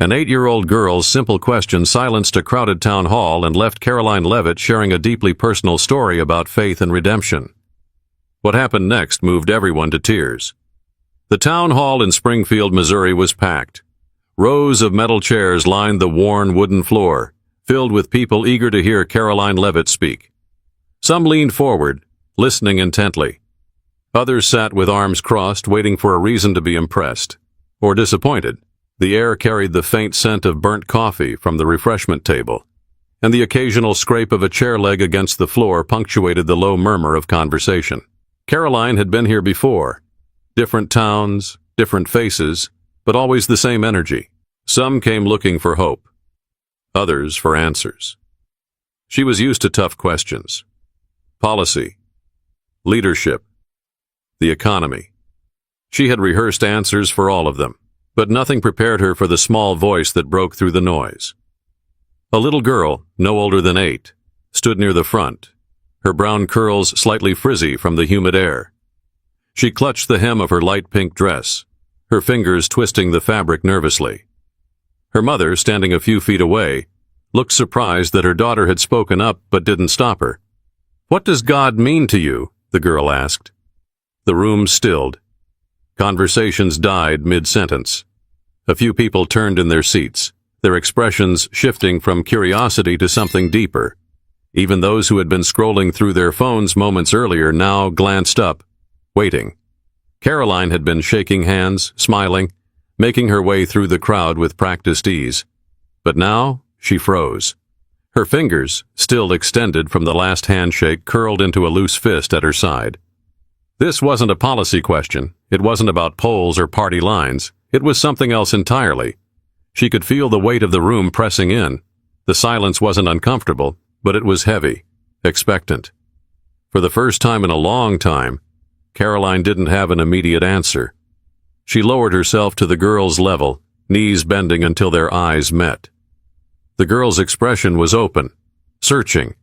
An 8-year-old girl's simple question silenced a crowded town hall and left Karoline Leavitt sharing a deeply personal story about faith and redemption. What happened next moved everyone to tears. The town hall in Springfield, Missouri was packed. Rows of metal chairs lined the worn wooden floor, filled with people eager to hear Karoline Leavitt speak. Some leaned forward, listening intently. Others sat with arms crossed, waiting for a reason to be impressed or disappointed. The air carried the faint scent of burnt coffee from the refreshment table, and the occasional scrape of a chair leg against the floor punctuated the low murmur of conversation. Karoline had been here before. Different towns, different faces, but always the same energy. Some came looking for hope, others for answers. She was used to tough questions. Policy, leadership, the economy. She had rehearsed answers for all of them, but nothing prepared her for the small voice that broke through the noise. A little girl, no older than 8, stood near the front, her brown curls slightly frizzy from the humid air. She clutched the hem of her light pink dress, her fingers twisting the fabric nervously. Her mother, standing a few feet away, looked surprised that her daughter had spoken up but didn't stop her. "What does God mean to you?" the girl asked. The room stilled. Conversations died mid-sentence. A few people turned in their seats, their expressions shifting from curiosity to something deeper. Even those who had been scrolling through their phones moments earlier now glanced up, waiting. Karoline had been shaking hands, smiling, making her way through the crowd with practiced ease. But now she froze. Her fingers, still extended from the last handshake, curled into a loose fist at her side. This wasn't a policy question. It wasn't about polls or party lines. It was something else entirely. She could feel the weight of the room pressing in. The silence wasn't uncomfortable, but it was heavy, expectant. For the first time in a long time, Karoline didn't have an immediate answer. She lowered herself to the girl's level, knees bending until their eyes met. The girl's expression was open, searching,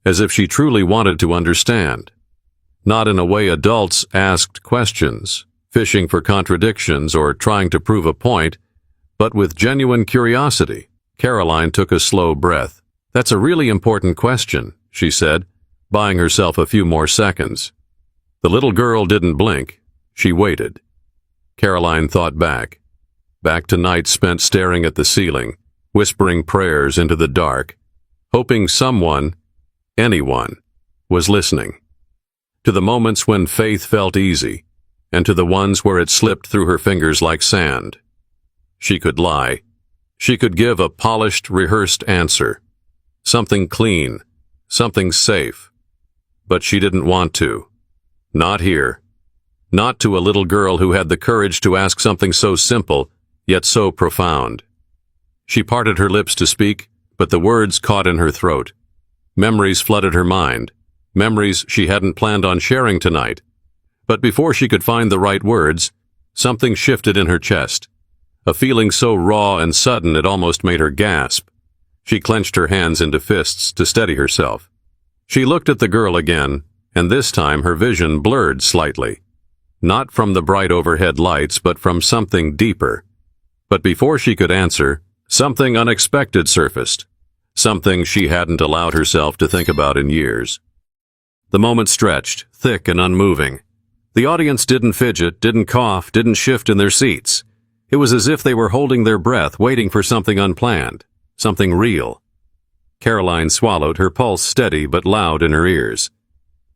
as if she truly wanted to understand. Not in a way adults asked questions, fishing for contradictions or trying to prove a point, but with genuine curiosity. Karoline took a slow breath. "That's a really important question," she said, buying herself a few more seconds. The little girl didn't blink. She waited. Karoline thought back to nights spent staring at the ceiling, whispering prayers into the dark, hoping someone, anyone, was listening. To the moments when faith felt easy, and to the ones where it slipped through her fingers like sand. She could lie. She could give a polished, rehearsed answer. Something clean, something safe. But she didn't want to. Not here. Not to a little girl who had the courage to ask something so simple, yet so profound. She parted her lips to speak, but the words caught in her throat. Memories flooded her mind. Memories she hadn't planned on sharing tonight. But before she could find the right words, something shifted in her chest. A feeling so raw and sudden it almost made her gasp. She clenched her hands into fists to steady herself. She looked at the girl again, and this time her vision blurred slightly. Not from the bright overhead lights, but from something deeper. But before she could answer, something unexpected surfaced. Something she hadn't allowed herself to think about in years. The moment stretched, thick and unmoving. The audience didn't fidget, didn't cough, didn't shift in their seats. It was as if they were holding their breath, waiting for something unplanned, something real. Karoline swallowed, her pulse steady but loud in her ears.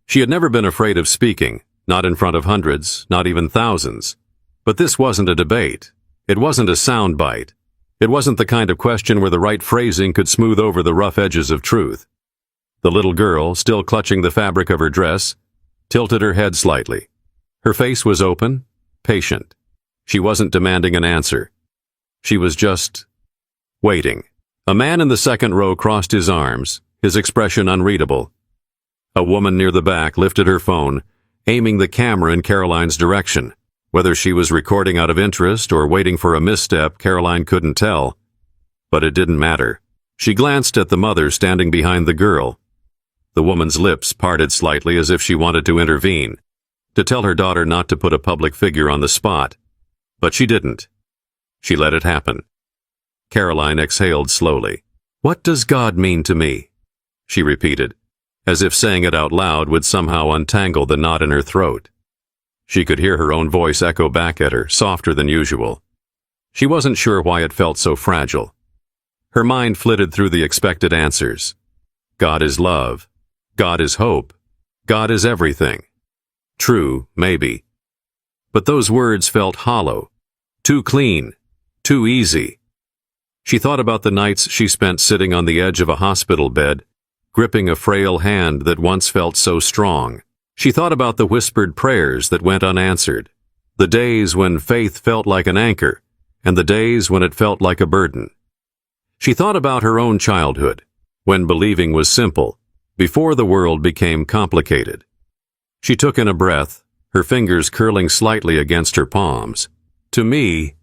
She had never been afraid of speaking, not in front of hundreds, not even thousands. But this wasn't a debate. It wasn't a sound bite. It wasn't the kind of question where the right phrasing could smooth over the rough edges of truth. The little girl, still clutching the fabric of her dress, tilted her head slightly. Her face was open, patient. She wasn't demanding an answer. She was just waiting. A man in the second row crossed his arms, his expression unreadable. A woman near the back lifted her phone, aiming the camera in Karoline's direction. Whether she was recording out of interest or waiting for a misstep, Karoline couldn't tell. But it didn't matter. She glanced at the mother standing behind the girl. The woman's lips parted slightly as if she wanted to intervene, to tell her daughter not to put a public figure on the spot. But she didn't. She let it happen. Karoline exhaled slowly. "What does God mean to me?" she repeated, as if saying it out loud would somehow untangle the knot in her throat. She could hear her own voice echo back at her, softer than usual. She wasn't sure why it felt so fragile. Her mind flitted through the expected answers. God is love. God is hope. God is everything. True, maybe. But those words felt hollow, too clean, too easy. She thought about the nights she spent sitting on the edge of a hospital bed, gripping a frail hand that once felt so strong. She thought about the whispered prayers that went unanswered, the days when faith felt like an anchor, and the days when it felt like a burden. She thought about her own childhood, when believing was simple, before the world became complicated. She took in a breath, her fingers curling slightly against her palms. To me,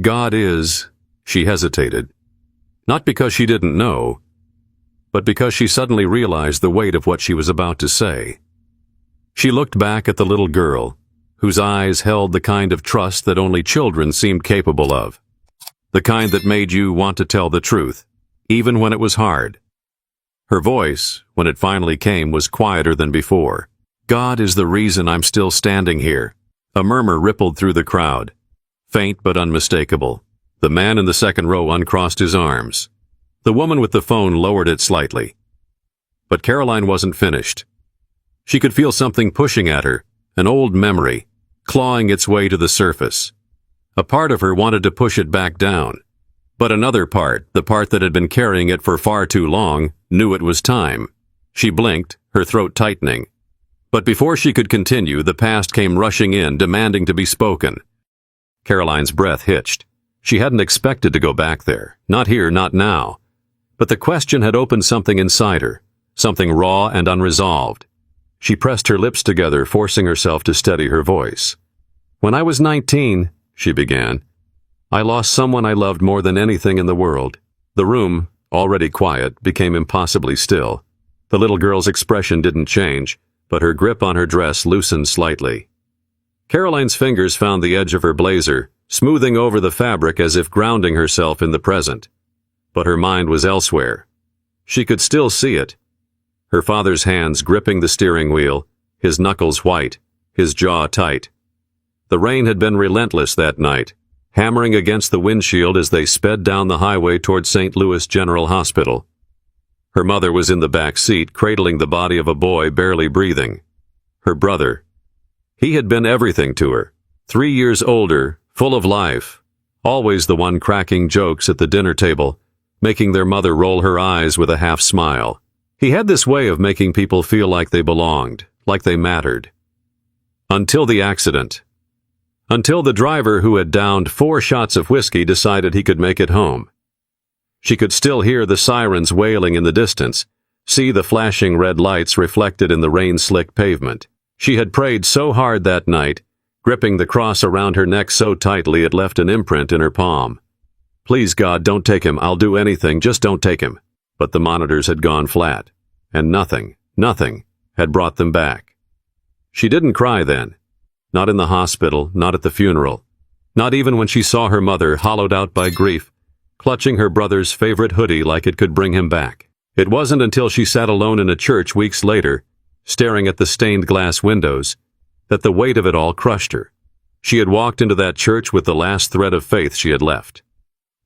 God is, she hesitated, not because she didn't know, but because she suddenly realized the weight of what she was about to say. She looked back at the little girl, whose eyes held the kind of trust that only children seemed capable of, the kind that made you want to tell the truth, even when it was hard. Her voice, when it finally came, was quieter than before. God is the reason I'm still standing here. A murmur rippled through the crowd, faint but unmistakable. The man in the second row uncrossed his arms. The woman with the phone lowered it slightly. But Karoline wasn't finished. She could feel something pushing at her, an old memory, clawing its way to the surface. A part of her wanted to push it back down. But another part, the part that had been carrying it for far too long, knew it was time. She blinked, her throat tightening. But before she could continue, the past came rushing in, demanding to be spoken. Karoline's breath hitched. She hadn't expected to go back there. Not here, not now. But the question had opened something inside her, something raw and unresolved. She pressed her lips together, forcing herself to steady her voice. "When I was 19, she began, I lost someone I loved more than anything in the world." The room, already quiet, became impossibly still. The little girl's expression didn't change, but her grip on her dress loosened slightly. Karoline's fingers found the edge of her blazer, smoothing over the fabric as if grounding herself in the present. But her mind was elsewhere. She could still see it. Her father's hands gripping the steering wheel, his knuckles white, his jaw tight. The rain had been relentless that night, hammering against the windshield as they sped down the highway toward St. Louis General Hospital. Her mother was in the back seat, cradling the body of a boy barely breathing. Her brother. He had been everything to her. 3 years older, full of life, always the one cracking jokes at the dinner table, making their mother roll her eyes with a half smile. He had this way of making people feel like they belonged, like they mattered. Until the accident. Until the driver who had downed 4 shots of whiskey decided he could make it home. She could still hear the sirens wailing in the distance, see the flashing red lights reflected in the rain-slick pavement. She had prayed so hard that night, gripping the cross around her neck so tightly it left an imprint in her palm. "Please, God, don't take him. I'll do anything. Just don't take him." But the monitors had gone flat, and nothing had brought them back. She didn't cry then. Not in the hospital, not at the funeral. Not even when she saw her mother, hollowed out by grief, clutching her brother's favorite hoodie like it could bring him back. It wasn't until she sat alone in a church weeks later, staring at the stained glass windows, that the weight of it all crushed her. She had walked into that church with the last thread of faith she had left.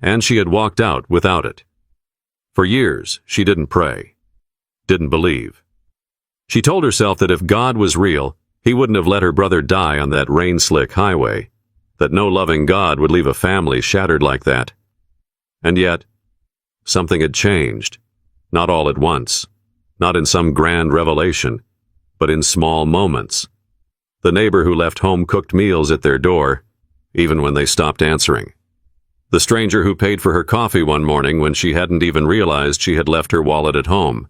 And she had walked out without it. For years, she didn't pray, didn't believe. She told herself that if God was real, he wouldn't have let her brother die on that rain-slick highway, that no loving God would leave a family shattered like that. And yet, something had changed, not all at once, not in some grand revelation, but in small moments. The neighbor who left home-cooked meals at their door, even when they stopped answering. The stranger who paid for her coffee one morning when she hadn't even realized she had left her wallet at home.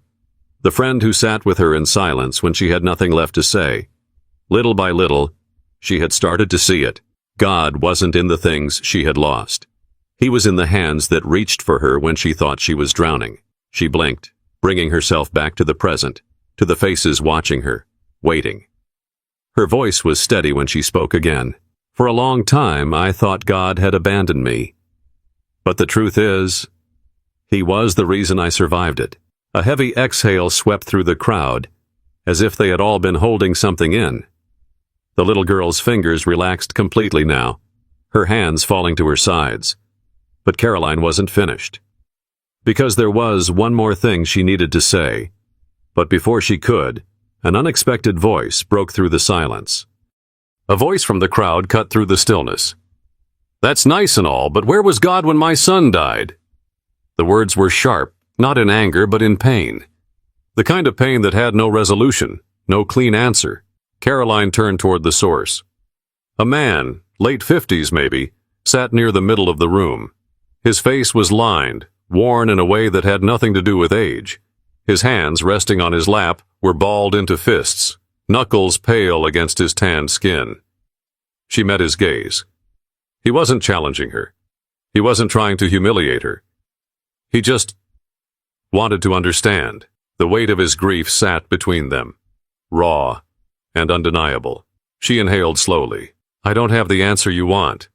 The friend who sat with her in silence when she had nothing left to say. Little by little, she had started to see it. God wasn't in the things she had lost. He was in the hands that reached for her when she thought she was drowning. She blinked, bringing herself back to the present, to the faces watching her, waiting. Her voice was steady when she spoke again. "For a long time, I thought God had abandoned me. But the truth is, he was the reason I survived it. A heavy exhale swept through the crowd, as if they had all been holding something in. The little girl's fingers relaxed completely now, her hands falling to her sides. But Karoline wasn't finished. Because there was one more thing she needed to say. But before she could, an unexpected voice broke through the silence. A voice from the crowd cut through the stillness. "That's nice and all, but where was God when my son died?" The words were sharp, not in anger, but in pain. The kind of pain that had no resolution, no clean answer. Karoline turned toward the source. A man, late 50s maybe, sat near the middle of the room. His face was lined, worn in a way that had nothing to do with age. His hands, resting on his lap, were balled into fists, knuckles pale against his tanned skin. She met his gaze. He wasn't challenging her. He wasn't trying to humiliate her. He just wanted to understand. The weight of his grief sat between them, raw and undeniable. She inhaled slowly. "I don't have the answer you want,"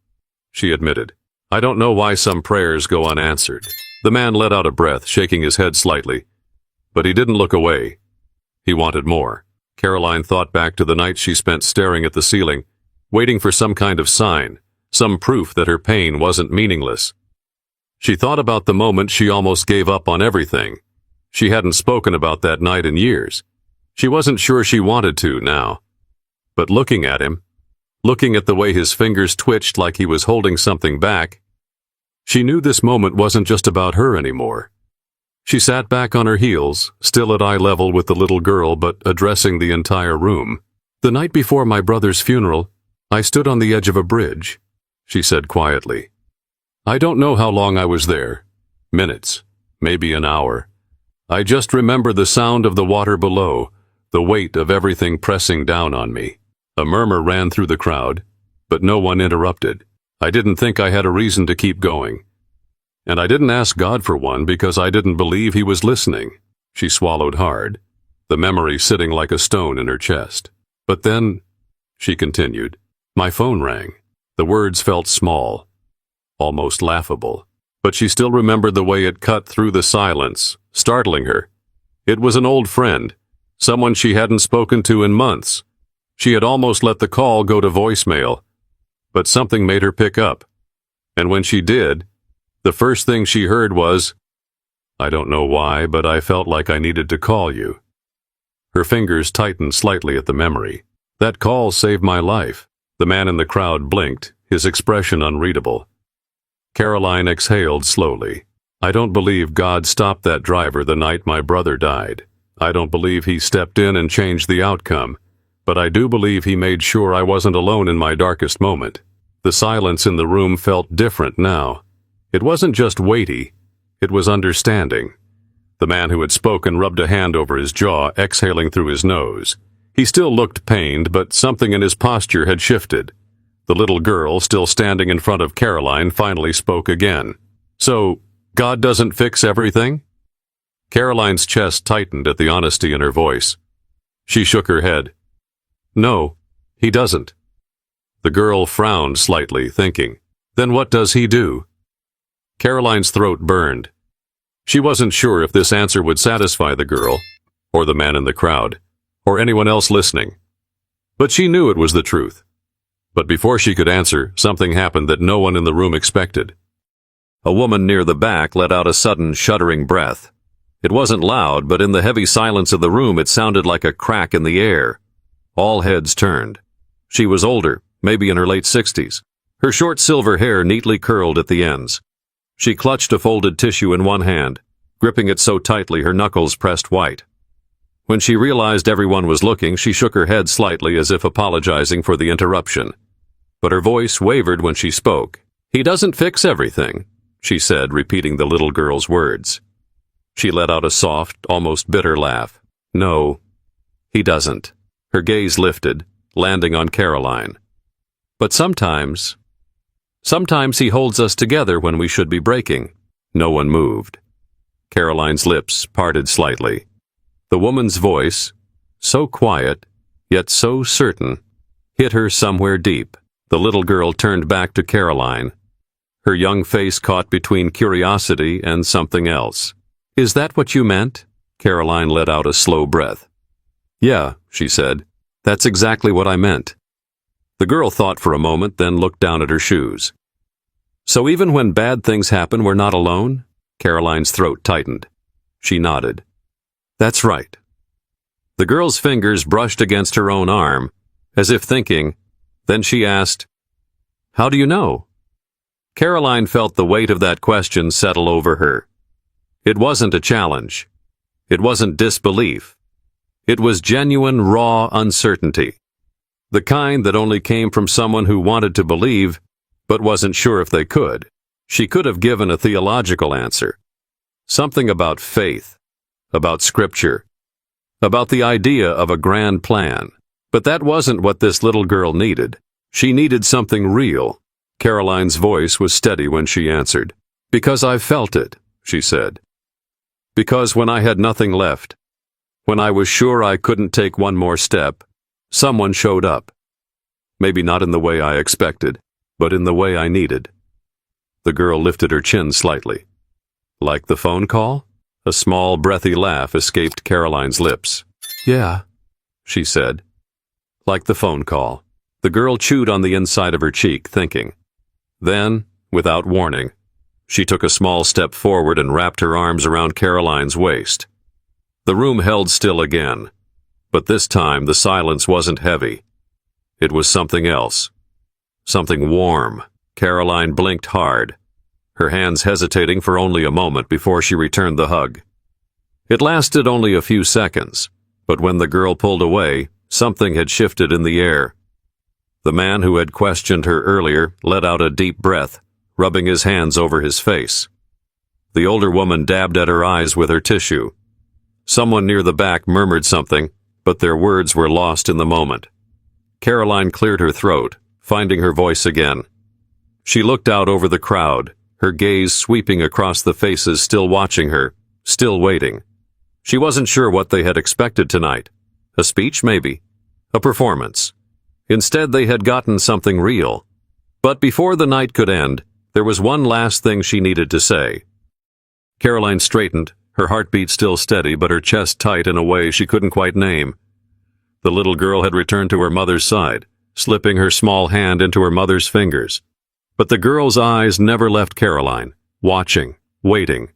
she admitted. "I don't know why some prayers go unanswered." The man let out a breath, shaking his head slightly. But he didn't look away. He wanted more. Karoline thought back to the night she spent staring at the ceiling, waiting for some kind of sign, some proof that her pain wasn't meaningless. She thought about the moment she almost gave up on everything. She hadn't spoken about that night in years. She wasn't sure she wanted to now. But looking at him, looking at the way his fingers twitched like he was holding something back, she knew this moment wasn't just about her anymore. She sat back on her heels, still at eye level with the little girl, but addressing the entire room. "The night before my brother's funeral, I stood on the edge of a bridge," she said quietly. "I don't know how long I was there. Minutes, maybe an hour. I just remember the sound of the water below, the weight of everything pressing down on me." A murmur ran through the crowd, but no one interrupted. "I didn't think I had a reason to keep going. And I didn't ask God for one because I didn't believe he was listening." She swallowed hard, the memory sitting like a stone in her chest. "But then," she continued, "my phone rang." The words felt small, almost laughable, but she still remembered the way it cut through the silence, startling her. It was an old friend, someone she hadn't spoken to in months. She had almost let the call go to voicemail, but something made her pick up. And when she did, the first thing she heard was, "I don't know why, but I felt like I needed to call you." Her fingers tightened slightly at the memory. "That call saved my life." The man in the crowd blinked, his expression unreadable. Karoline exhaled slowly. "I don't believe God stopped that driver the night my brother died. I don't believe he stepped in and changed the outcome. But I do believe he made sure I wasn't alone in my darkest moment." The silence in the room felt different now. It wasn't just weighty, it was understanding. The man who had spoken rubbed a hand over his jaw, exhaling through his nose. He still looked pained, but something in his posture had shifted. The little girl, still standing in front of Karoline, finally spoke again. "So, God doesn't fix everything?" Karoline's chest tightened at the honesty in her voice. She shook her head. "No, he doesn't." The girl frowned slightly, thinking, "Then what does he do?" Karoline's throat burned. She wasn't sure if this answer would satisfy the girl, or the man in the crowd, or anyone else listening. But she knew it was the truth. But before she could answer, something happened that no one in the room expected. A woman near the back let out a sudden, shuddering breath. It wasn't loud, but in the heavy silence of the room it sounded like a crack in the air. All heads turned. She was older, maybe in her late 60s. Her short silver hair neatly curled at the ends. She clutched a folded tissue in one hand, gripping it so tightly her knuckles pressed white. When she realized everyone was looking, she shook her head slightly as if apologizing for the interruption. But her voice wavered when she spoke. "He doesn't fix everything," she said, repeating the little girl's words. She let out a soft, almost bitter laugh. "No, he doesn't." Her gaze lifted, landing on Karoline. "But sometimes he holds us together when we should be breaking." No one moved. Karoline's lips parted slightly. The woman's voice, so quiet, yet so certain, hit her somewhere deep. The little girl turned back to Karoline. her young face caught between curiosity and something else. "Is that what you meant?" Karoline let out a slow breath. "Yeah," she said. "That's exactly what I meant." The girl thought for a moment, then looked down at her shoes. "So even when bad things happen, we're not alone?" Karoline's throat tightened. She nodded. "That's right." The girl's fingers brushed against her own arm, as if thinking. Then she asked, "How do you know?" Karoline felt the weight of that question settle over her. It wasn't a challenge. It wasn't disbelief. It was genuine, raw uncertainty. The kind that only came from someone who wanted to believe, but wasn't sure if they could. She could have given a theological answer. Something about faith, about scripture, about the idea of a grand plan. But that wasn't what this little girl needed. She needed something real. Karoline's voice was steady when she answered. "Because I felt it," she said. "Because when I had nothing left, when I was sure I couldn't take one more step, someone showed up. Maybe not in the way I expected, but in the way I needed." The girl lifted her chin slightly. "Like the phone call?" A small, breathy laugh escaped Karoline's lips. "Yeah," she said. "Like the phone call." The girl chewed on the inside of her cheek, thinking. Then, without warning, she took a small step forward and wrapped her arms around Karoline's waist. The room held still again, but this time the silence wasn't heavy. It was something else. Something warm. Karoline blinked hard, her hands hesitating for only a moment before she returned the hug. It lasted only a few seconds, but when the girl pulled away, something had shifted in the air. The man who had questioned her earlier let out a deep breath, rubbing his hands over his face. The older woman dabbed at her eyes with her tissue. Someone near the back murmured something, but their words were lost in the moment. Karoline cleared her throat, finding her voice again. She looked out over the crowd, her gaze sweeping across the faces still watching her, still waiting. She wasn't sure what they had expected tonight. A speech, maybe. A performance. Instead, they had gotten something real. But before the night could end, there was one last thing she needed to say. Karoline straightened, her heartbeat still steady, but her chest tight in a way she couldn't quite name. The little girl had returned to her mother's side, slipping her small hand into her mother's fingers. But the girl's eyes never left Karoline, watching, waiting.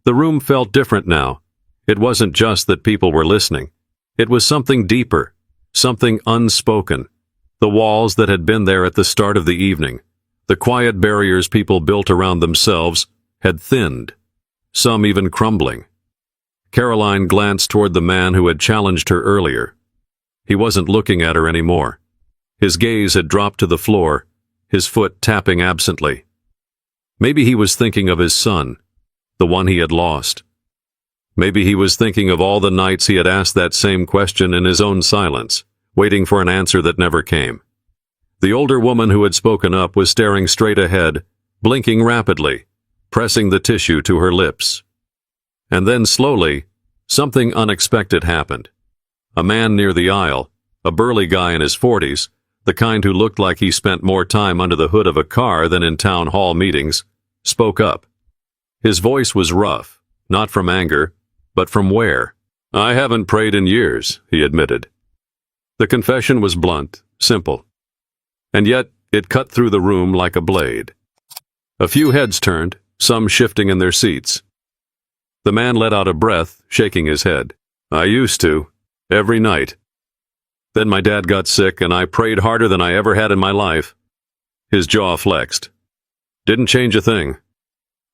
The room felt different now. It wasn't just that people were listening. It was something deeper, something unspoken. The walls that had been there at the start of the evening, the quiet barriers people built around themselves, had thinned, some even crumbling. Karoline glanced toward the man who had challenged her earlier. He wasn't looking at her anymore. His gaze had dropped to the floor, his foot tapping absently. Maybe he was thinking of his son, the one he had lost. Maybe he was thinking of all the nights he had asked that same question in his own silence, waiting for an answer that never came. The older woman who had spoken up was staring straight ahead, blinking rapidly, pressing the tissue to her lips. And then slowly, something unexpected happened. A man near the aisle, a burly guy in his 40s, the kind who looked like he spent more time under the hood of a car than in town hall meetings, spoke up. His voice was rough, not from anger, but from where. "I haven't prayed in years," he admitted. The confession was blunt, simple. And yet, it cut through the room like a blade. A few heads turned, some shifting in their seats. The man let out a breath, shaking his head. "I used to, every night. Then my dad got sick, and I prayed harder than I ever had in my life." His jaw flexed. "Didn't change a thing."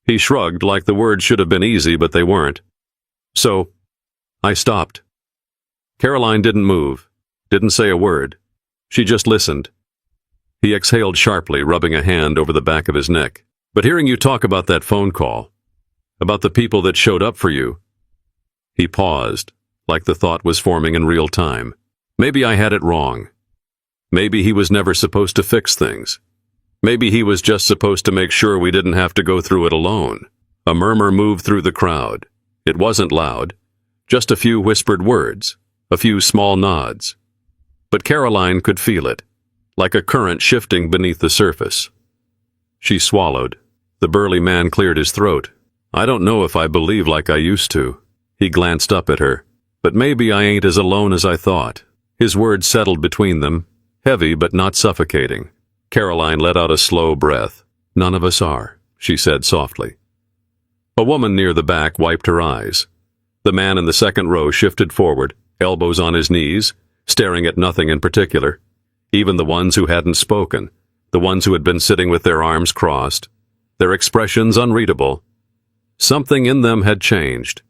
He shrugged like the words should have been easy, but they weren't. "So, I stopped." Karoline didn't move, didn't say a word. She just listened. He exhaled sharply, rubbing a hand over the back of his neck. "But hearing you talk about that phone call, about the people that showed up for you." He paused, like the thought was forming in real time. Maybe I had it wrong. Maybe he was never supposed to fix things. Maybe he was just supposed to make sure we didn't have to go through it alone. A murmur moved through the crowd. It wasn't loud, just a few whispered words, a few small nods. But Karoline could feel it, like a current shifting beneath the surface. She swallowed, The burly man cleared his throat. I don't know if I believe like I used to. He glanced up at her. But maybe I ain't as alone as I thought. His words settled between them, heavy but not suffocating. Karoline let out a slow breath. None of us are, she said softly. A woman near the back wiped her eyes. The man in the second row shifted forward, elbows on his knees, staring at nothing in particular. Even the ones who hadn't spoken, the ones who had been sitting with their arms crossed, their expressions unreadable. Something in them had changed.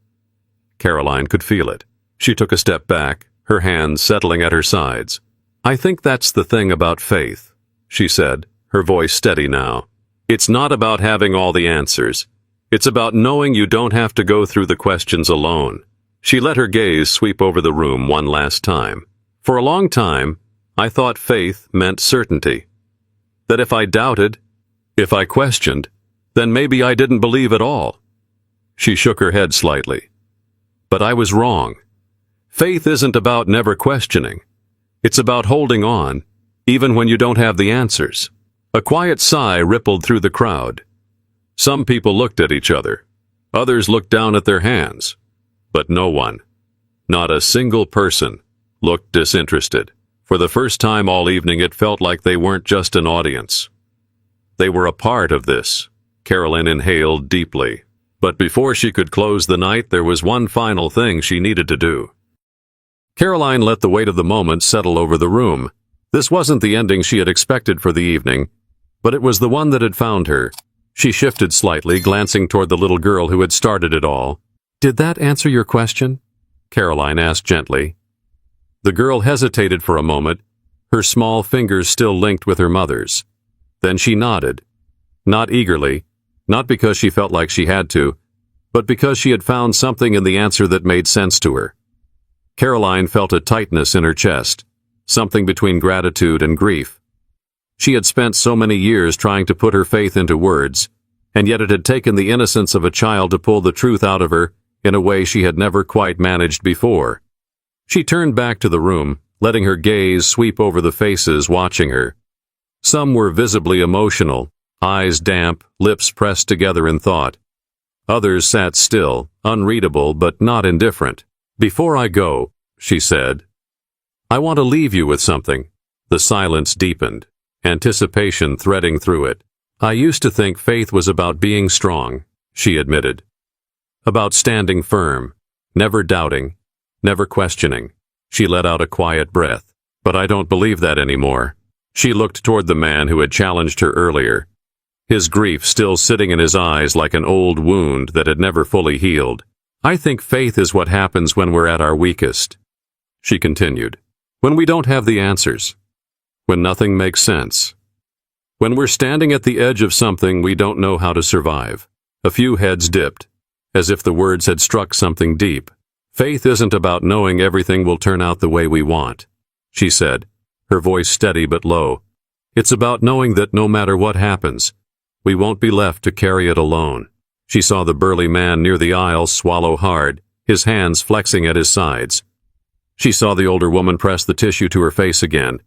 Karoline could feel it. She took a step back, her hands settling at her sides. I think that's the thing about faith, she said, her voice steady now. It's not about having all the answers. It's about knowing you don't have to go through the questions alone. She let her gaze sweep over the room one last time. For a long time, I thought faith meant certainty. That if I doubted, if I questioned, then maybe I didn't believe at all. She shook her head slightly. But I was wrong. Faith isn't about never questioning. It's about holding on, even when you don't have the answers. A quiet sigh rippled through the crowd. Some people looked at each other. Others looked down at their hands. But no one, not a single person, looked disinterested. For the first time all evening it felt like they weren't just an audience. They were a part of this. Karoline inhaled deeply. But before she could close the night, there was one final thing she needed to do. Karoline let the weight of the moment settle over the room. This wasn't the ending she had expected for the evening, but it was the one that had found her. She shifted slightly, glancing toward the little girl who had started it all. Did that answer your question? Karoline asked gently. The girl hesitated for a moment, her small fingers still linked with her mother's. Then she nodded. Not eagerly, not because she felt like she had to, but because she had found something in the answer that made sense to her. Karoline felt a tightness in her chest, something between gratitude and grief. She had spent so many years trying to put her faith into words, and yet it had taken the innocence of a child to pull the truth out of her in a way she had never quite managed before. She turned back to the room, letting her gaze sweep over the faces watching her. Some were visibly emotional, eyes damp, lips pressed together in thought. Others sat still, unreadable but not indifferent. Before I go, she said, I want to leave you with something. The silence deepened, anticipation threading through it. I used to think faith was about being strong, she admitted. About standing firm, never doubting, never questioning. She let out a quiet breath. But I don't believe that anymore. She looked toward the man who had challenged her earlier, his grief still sitting in his eyes like an old wound that had never fully healed. I think faith is what happens when we're at our weakest, she continued. When we don't have the answers. When nothing makes sense. When we're standing at the edge of something we don't know how to survive. A few heads dipped, as if the words had struck something deep. Faith isn't about knowing everything will turn out the way we want, she said, her voice steady but low. It's about knowing that no matter what happens, we won't be left to carry it alone. She saw the burly man near the aisle swallow hard, his hands flexing at his sides. She saw the older woman press the tissue to her face again.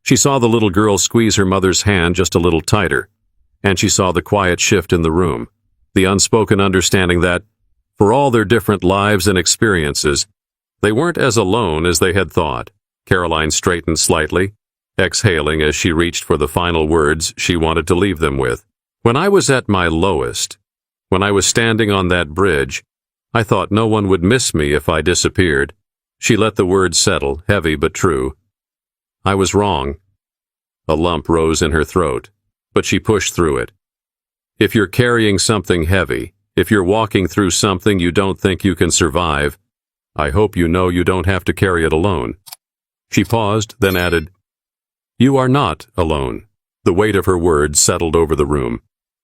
She saw the little girl squeeze her mother's hand just a little tighter. And she saw the quiet shift in the room, the unspoken understanding that, for all their different lives and experiences, they weren't as alone as they had thought. Karoline straightened slightly, exhaling as she reached for the final words she wanted to leave them with. When I was at my lowest, when I was standing on that bridge, I thought no one would miss me if I disappeared. She let the words settle, heavy but true. I was wrong. A lump rose in her throat, but she pushed through it. If you're carrying something heavy, if you're walking through something you don't think you can survive, I hope you know you don't have to carry it alone. She paused, then added, You are not alone. The weight of her words settled over the room.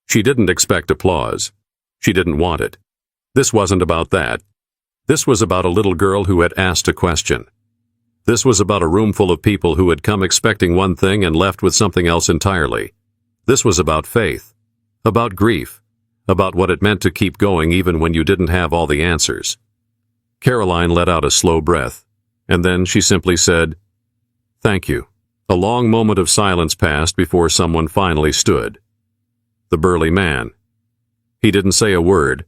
She didn't expect applause. She didn't want it. This wasn't about that. This was about a little girl who had asked a question. This was about a room full of people who had come expecting one thing and left with something else entirely. This was about faith, about grief, about what it meant to keep going even when you didn't have all the answers. Karoline let out a slow breath, and then she simply said, Thank you. A long moment of silence passed before someone finally stood. The burly man. He didn't say a word,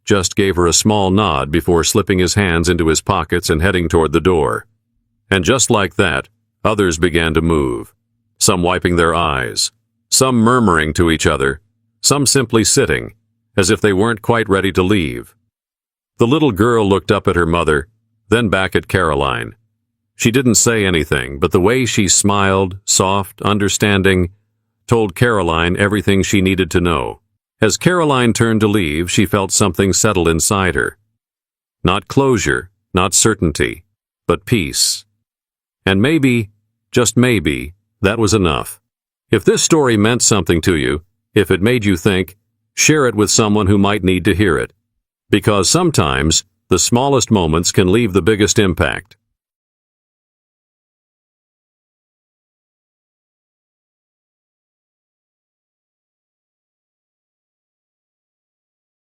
just gave her a small nod before slipping his hands into his pockets and heading toward the door. And just like that, others began to move, some wiping their eyes, some murmuring to each other, some simply sitting, as if they weren't quite ready to leave. The little girl looked up at her mother, then back at Karoline. She didn't say anything, but the way she smiled, soft, understanding, told Karoline everything she needed to know. As Karoline turned to leave, she felt something settle inside her. Not closure, not certainty, but peace. And maybe, just maybe, that was enough. If this story meant something to you, if it made you think, share it with someone who might need to hear it. Because sometimes, the smallest moments can leave the biggest impact.